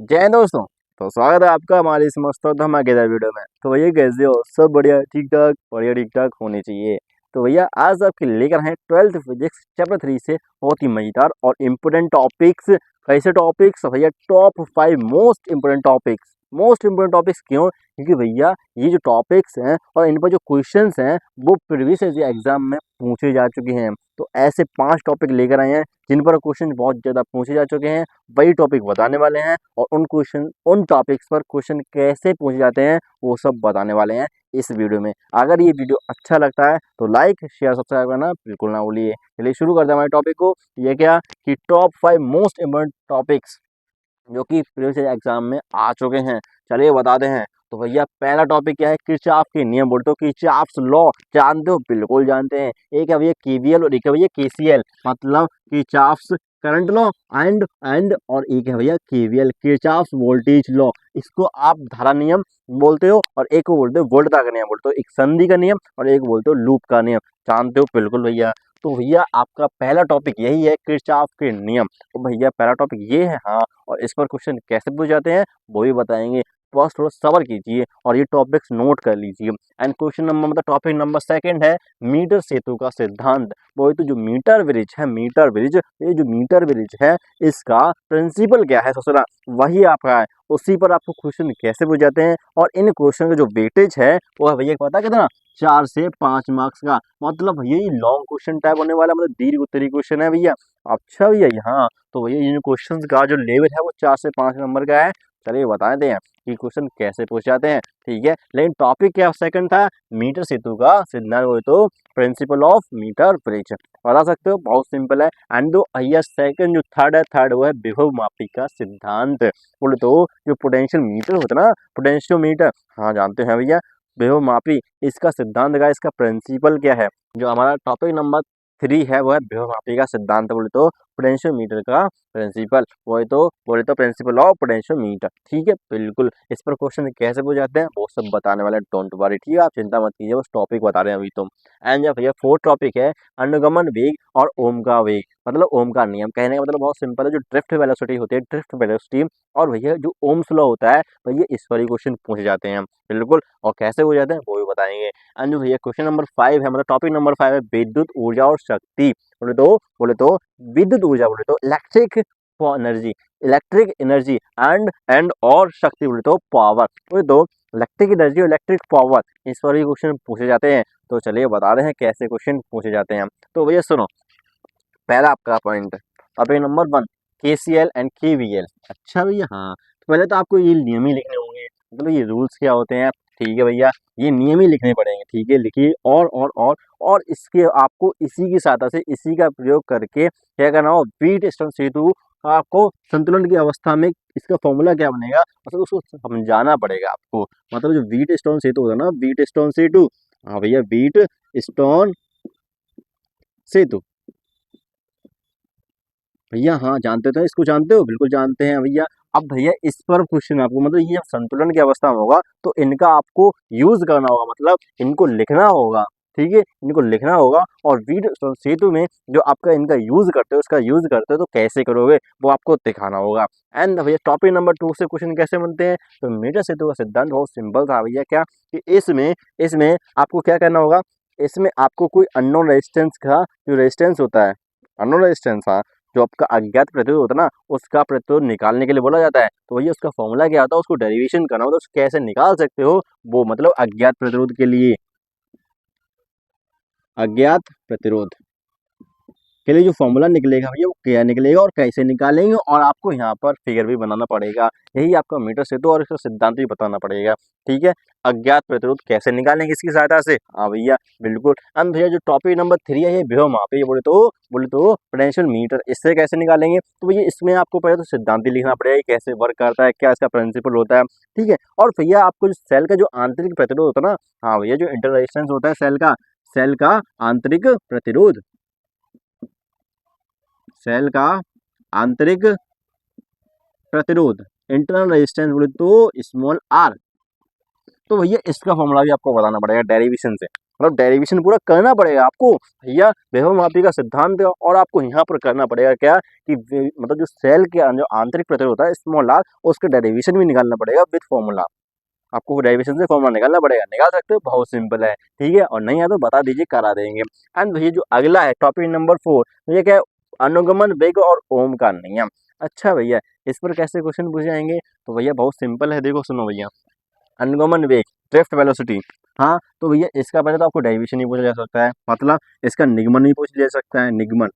जय हिंद दोस्तों। तो स्वागत है आपका हमारी इस मस्त और धमाकेदार वीडियो में। तो भैया कैसे हो? सब बढ़िया ठीक ठाक, बढ़िया ठीक ठाक होने चाहिए। तो भैया आज आपके लेकर हैं 12th फिजिक्स चैप्टर 3 से बहुत ही मजेदार और इम्पोर्टेंट टॉपिक्स। कैसे टॉपिक्स भैया? टॉप 5 मोस्ट इम्पोर्टेंट टॉपिक्स क्यों? क्योंकि भैया ये जो टॉपिक्स हैं और इन पर जो क्वेश्चंस हैं वो प्रीवियस एग्जाम में पूछे जा चुके हैं। तो ऐसे 5 टॉपिक लेकर आए हैं जिन पर क्वेश्चन बहुत ज़्यादा पूछे जा चुके हैं, वही टॉपिक बताने वाले हैं। और उन टॉपिक्स पर क्वेश्चन कैसे पूछे जाते हैं वो सब बताने वाले हैं इस वीडियो में। अगर ये वीडियो अच्छा लगता है तो लाइक शेयर सब्सक्राइब करना बिल्कुल ना भूलिए। चलिए शुरू करते हैं हमारे टॉपिक को। ये क्या कि टॉप 5 मोस्ट इम्पोर्टेंट टॉपिक्स जो कि प्रीवियस एग्जाम में आ चुके हैं, चलिए बताते हैं। तो भैया पहला टॉपिक क्या है? किरचॉफ के नियम। बोलते हो किरचॉफ्स लॉ, जानते हो? बिल्कुल जानते हैं। एक है भैया केवीएल और एक है भैया केसीएल, मतलब किरचॉफ्स करंट लॉ एंड और एक है भैया केवीएल, किरचॉफ्स वोल्टेज लॉ। इसको आप धारा नियम बोलते हो और एक को बोलते हो वोल्टता का नियम। बोलते हो एक संधि का नियम और एक बोलते हो लूप का नियम। जानते हो? बिल्कुल भैया। तो भैया आपका पहला टॉपिक यही है, किरचॉफ के नियम। तो भैया पहला टॉपिक ये है, हाँ। और इस पर क्वेश्चन कैसे पूछ जाते हैं वो भी बताएंगे। बस थोड़ा सब्र कीजिए और ये टॉपिक्स नोट कर लीजिए। एंड क्वेश्चन नंबर मतलब टॉपिक नंबर सेकंड है मीटर सेतु का सिद्धांत। वो तो जो मीटर ब्रिज है, ये जो मीटर ब्रिज है इसका प्रिंसिपल क्या है ससुरा, वही आपका है। उसी पर आपको क्वेश्चन कैसे पूछ जाते हैं। और इन क्वेश्चन का जो वेटेज है वो है भैया पता कितना? 4 से 5 मार्क्स का। मतलब भैया ये लॉन्ग क्वेश्चन टाइप होने वाला, मतलब दीर्घ उत्तरीय क्वेश्चन है भैया। अच्छा भैया यहाँ तो भैया इन क्वेश्चंस का जो लेवल है वो 4 से 5 नंबर का है। चलिए बता दें कि क्वेश्चन कैसे पूछ जाते हैं, ठीक है। लेकिन टॉपिक क्या सेकंड था? मीटर सेतु का सिद्धांत, वो तो प्रिंसिपल ऑफ मीटर ब्रिज। बता सकते हो, बहुत सिंपल है। एंड दो भैया सेकंड जो थर्ड वो है विभव मापी का सिद्धांत। बोले तो जो पोटेंशियल मीटर होता है ना, पोटेंशियो मीटर, हाँ जानते हैं भैया। विभव मापी, इसका सिद्धांत का, इसका प्रिंसिपल क्या है? जो हमारा टॉपिक नंबर 3 है वो है विभव मापी का सिद्धांत। बोले तो पोटेंशियोमीटर का प्रिंसिपल, वही तो बोले तो प्रिंसिपल ऑफ पोटेंशियोमीटर, ठीक है। बिल्कुल इस पर क्वेश्चन कैसे पूछ जाते हैं वो सब बताने वाले हैं, डोंट वरी, ठीक है। आप चिंता मत कीजिए, बस टॉपिक बता रहे हैं अभी तुम। एंड जब भैया फोर्थ टॉपिक है अनुगमन वेग और ओम का वेग, मतलब ओम का नियम। कहने का मतलब बहुत सिंपल है, जो ड्रिफ्ट वेलोसिटी होती है, ड्रिफ्ट वेलोसिटी और भैया जो ओम्स लॉ होता है, भैया इस पर ही क्वेश्चन पूछे जाते हैं बिल्कुल। और कैसे हो जाते हैं वो भी बताएंगे। एंड जो भैया क्वेश्चन नंबर 5 है, मतलब टॉपिक नंबर 5 है विद्युत ऊर्जा और शक्ति। बोले तो विद्युत ऊर्जा, बोले तो इलेक्ट्रिक एनर्जी एंड और शक्ति, बोले तो पावर। बोले तो इलेक्ट्रिक एनर्जी और इलेक्ट्रिक पावर, इस पर भी क्वेश्चन पूछे जाते हैं। तो चलिए बता रहे हैं कैसे क्वेश्चन पूछे जाते हैं। तो भैया सुनो, पहला आपका point, topic number 1 KCL and KVL. अच्छा भैया हाँ, तो पहले तो आपको ये नियम ही लिखने होंगे, मतलब ये रूल्स क्या होते हैं, ठीक है भैया। ये नियम ही लिखने पड़ेंगे, ठीक है। लिखिए और इसके आपको इसी की सहायता से, इसी का प्रयोग करके क्या करना हो, बीट स्टोन सेतु आपको संतुलन की अवस्था में इसका फॉर्मूला क्या बनेगा, मतलब उसको समझाना पड़ेगा आपको। मतलब जो बीट स्टोन सेतु होता है ना, बीट स्टोन सेतु, हाँ भैया बीट स्टोन सेतु, भैया हाँ जानते थे, इसको जानते हो? बिल्कुल जानते हैं भैया। अब भैया इस पर क्वेश्चन आपको, मतलब ये जब संतुलन की अवस्था में होगा तो इनका आपको यूज करना होगा, मतलब इनको लिखना होगा, ठीक है। इनको लिखना होगा और वीड सेतु में जो आपका इनका यूज करते हो, इसका यूज करते हो तो कैसे करोगे वो आपको दिखाना होगा। एंड भैया टॉपिक नंबर 2 से क्वेश्चन कैसे बनते हैं? तो मीटर सेतु का सिद्धांत बहुत सिंपल था भैया। क्या कि इसमें आपको क्या करना होगा, इसमें आपको कोई अननोन रेजिस्टेंस का जो रेजिस्टेंस होता है, अननोन रेजिस्टेंस, हाँ, जो आपका अज्ञात प्रतिरोध होता है ना, उसका प्रतिरोध निकालने के लिए बोला जाता है। तो भैया उसका फॉर्मूला क्या होता है, उसको डेरिवेशन करना होता है, उसको कैसे निकाल सकते हो वो, मतलब अज्ञात प्रतिरोध के लिए, अज्ञात प्रतिरोध के लिए जो फॉर्मूला निकलेगा भैया वो क्या निकलेगा और कैसे निकालेंगे, और आपको यहाँ पर फिगर भी बनाना पड़ेगा। यही आपका मीटर सेतु और इसका सिद्धांत भी बताना पड़ेगा, ठीक है। अज्ञात प्रतिरोध कैसे निकालेंगे इसकी सहायता से, हाँ भैया बिल्कुल। अब भैया जो टॉपिक नंबर 3 है ये विभव मापी, बोले तो पोटेंशियल मीटर, इससे कैसे निकालेंगे? तो भैया इसमें आपको पहले तो सिद्धांत ही लिखना पड़ेगा, कैसे वर्क करता है, क्या इसका प्रिंसिपल होता है, ठीक है। और भैया आपको जो सेल का जो आंतरिक प्रतिरोध होता है ना, हाँ भैया जो इंटर रेजिस्टेंस होता है सेल का आंतरिक प्रतिरोध, सेल का आंतरिक प्रतिरोध, इंटरनल रेजिस्टेंस, बोले तो स्मॉल आर। तो भैया इसका फॉर्मूला भी आपको बताना पड़ेगा डेरिवेशन से। मतलब डेरिवेशन पूरा करना पड़ेगा आपको भैया। विभव मापी का सिद्धांत है और आपको यहाँ पर करना पड़ेगा क्या कि मतलब जो सेल के जो आंतरिक प्रतिरोध होता है स्मॉल आर, उसका डेरिवेशन भी निकालना पड़ेगा विद फॉर्मूला। आपको डेरिवेशन से फॉर्मूला निकालना पड़ेगा, निकाल सकते हो, बहुत सिंपल है, ठीक है। और नहीं है तो बता दीजिए, करा देंगे। एंड भैया जो अगला है टॉपिक नंबर 4, ये क्या है, अनुगमन वेग और ओम का नियम। अच्छा भैया, इस पर कैसे क्वेश्चन पूछे जाएंगे, तो भैया बहुत सिंपल है, देखो सुनो भैया। अनुगमन वेग, ड्रिफ्ट वेलोसिटी, हाँ तो भैया इसका पहले तो आपको डेरिवेशन ही पूछा जा सकता है, मतलब इसका निगमन भी पूछ लिया जा सकता है, निगमन,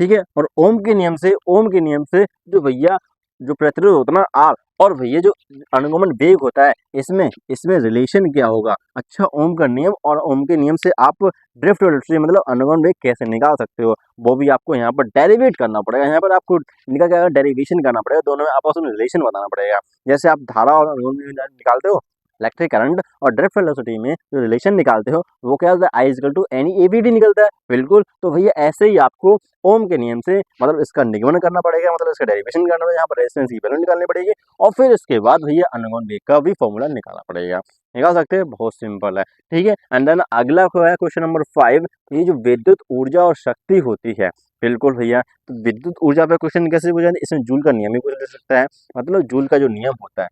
ठीक है। और ओम के नियम से जो भैया जो प्रतिरोध होता है ना आर, और भैया जो अनुगमन वेग होता है, इसमें इसमें रिलेशन क्या होगा। अच्छा, ओम का नियम और ओम के नियम से आप ड्रिफ्ट वेलोसिटी मतलब अनुगमन वेग कैसे निकाल सकते हो, वो भी आपको यहाँ पर डेरिवेट करना पड़ेगा। यहाँ पर आपको निकाल क्या डेरिवेशन करना पड़ेगा, दोनों में आपस में रिलेशन बताना पड़ेगा। जैसे आप धारा और अनुगमन वेग निकालते हो, इलेक्ट्रिक करंट और ड्रिफ्ट वेलोसिटी में जो रिलेशन निकालते हो वो क्या होता है, I equal to n e A v d निकलता है, बिल्कुल। तो भैया ऐसे ही आपको ओम के नियम से मतलब इसका निगमन करना पड़ेगा, मतलब इसका डेरिवेशन करना पड़ेगा, यहाँ पर रेजिस्टेंस की वैल्यू निकालनी पड़ेगी, और फिर इसके बाद भैया अनुगमन वेग का भी फॉर्मूला निकालना पड़ेगा। निकाल सकते हैं, बहुत सिंपल है, ठीक है। एंड देन अगला है क्वेश्चन नंबर 5, ये जो विद्युत ऊर्जा और शक्ति होती है, बिल्कुल भैया। तो विद्युत ऊर्जा पे क्वेश्चन कैसे पूछा जाए, इसमें जूल का नियम ही पूछा जा सकता है, मतलब जूल का जो नियम होता है।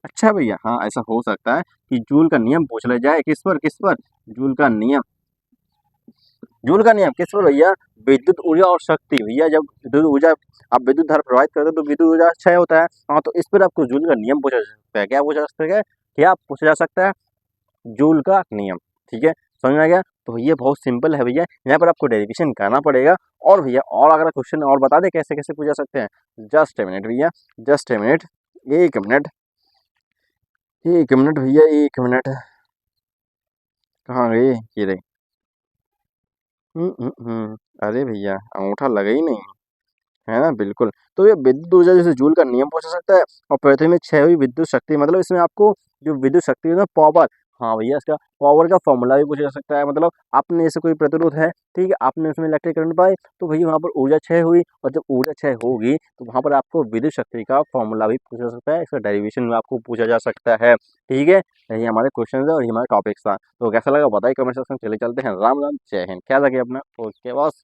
अच्छा भैया, हाँ ऐसा हो सकता है कि जूल का नियम पूछ लिया जाए, किस पर, जूल का नियम, जूल का नियम किस पर भैया, विद्युत ऊर्जा और शक्ति। भैया जब विद्युत ऊर्जा, आप विद्युत धारा प्रवाहित करते हो तो विद्युत ऊर्जा क्षय होता है, हाँ तो इस पर आपको जूल का नियम पूछा जा सकता है। क्या पूछा जा सकता है, क्या पूछा जा सकता है, जूल का नियम, ठीक है। समझ में आ गया। तो ये बहुत सिंपल है भैया, यहाँ पर आपको डेरिवेशन करना पड़ेगा। और भैया और अगर क्वेश्चन और बता दें कैसे कैसे पूछा सकते हैं, जस्ट ए मिनट भैया, जस्ट ए मिनट, एक मिनट, एक मिनट भैया, एक मिनट, कहाँ गए ये रहे। अरे भैया अंगूठा लगा ही नहीं, है ना, बिल्कुल। तो ये विद्युत ऊर्जा जैसे जूल का नियम पूछा सकता है, और पृथ्वी में क्षय हुई विद्युत शक्ति, मतलब इसमें आपको जो विद्युत शक्ति है ना, पावर, हाँ भैया इसका पावर का फॉर्मूला भी पूछा जा सकता है। मतलब आपने जैसे कोई प्रतिरोध है, ठीक है, आपने उसमें इलेक्ट्रिक करंट पाई, तो भैया वहाँ पर ऊर्जा क्षय हुई, और जब ऊर्जा क्षय होगी तो वहाँ पर आपको विद्युत शक्ति का फॉर्मूला भी पूछा जा सकता है, इसका डेरिवेशन में आपको पूछा जा सकता है, ठीक है। यही हमारे क्वेश्चन है और ये हमारे टॉपिक्स था। तो कैसा लगा बताइए कमेंट सेक्शन में। चले चलते हैं, राम राम, जय हिंद, ख्याल रखिए अपना, ओके बॉस।